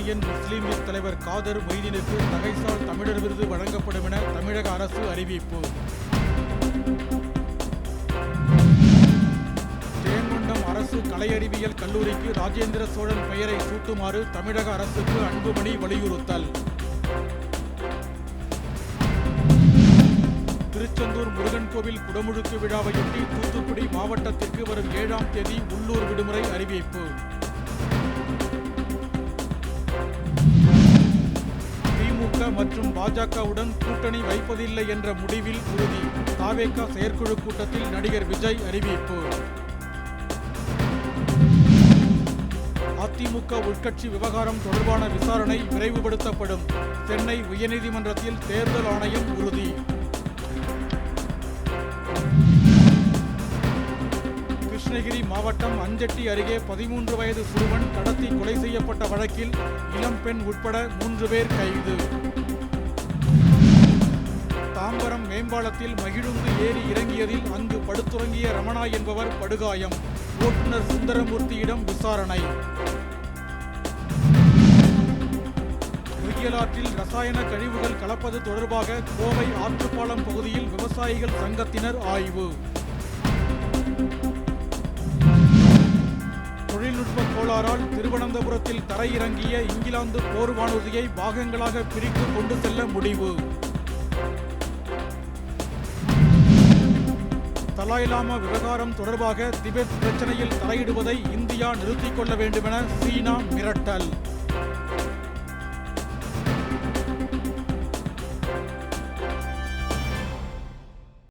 Indian Muslim league தலைவர் காதர் மொய்தீனுக்கு தகைசால் தமிழர் விருது வழங்கப்படும் என தமிழக அரசு அறிவிப்பு. தேன்கொண்டம் அரசு கலை அறிவியல் கல்லூரிக்கு ராஜேந்திர சோழன் பெயரை சூட்டுமாறு தமிழக அரசுக்கு அன்புமணி வலியுறுத்தல். திருச்செந்தூர் முருகன் கோவில் குடமுழுக்கு விழாவையொட்டி தூத்துக்குடி மாவட்டத்திற்கு வரும் 7ஆம் தேதி உள்ளூர் விடுமுறை அறிவிப்பு. திமுக மற்றும் பாஜகவுடன் கூட்டணி வைப்பதில்லை என்ற முடிவில் உறுதி. தாவேகா செயற்குழு கூட்டத்தில் நடிகர் விஜய் அறிவிப்பு. அதிமுக உள்கட்சி விவகாரம் தொடர்பான விசாரணை விரைவுபடுத்தப்படும். சென்னை உயர்நீதிமன்றத்தில் தேர்தல் ஆணையம் உறுதி. கிருஷ்ணகிரி மாவட்டம் அஞ்சட்டி அருகே 13 வயது சிறுவன் கடத்தி கொலை செய்யப்பட்ட வழக்கில் இளம்பெண் உட்பட 3 பேர் கைது. தாம்பரம் மேம்பாலத்தில் மகிழுந்து ஏறி இறங்கியதில் அங்கு படுத்துறங்கிய ரமணா என்பவர் படுகாயம். ஓட்டுநர் சுந்தரமூர்த்தியிடம் விசாரணை. நொய்யலாற்றில் ரசாயன கழிவுகள் கலப்பது தொடர்பாக கோவை ஆற்றுப்பாலம் பகுதியில் விவசாயிகள் சங்கத்தினர் ஆய்வு. தொழில்நுட்ப கோளாறால் திருவனந்தபுரத்தில் தரையிறங்கிய இங்கிலாந்து போர் வானூர்தியை பாகங்களாக பிரித்து கொண்டு செல்ல முடிவு. தலாய் லாமா விவகாரம் தொடர்பாக திபெத் பிரச்சனையில் தலையிடுவதை இந்தியா நிறுத்திக் கொள்ள வேண்டுமென சீனா மிரட்டல்.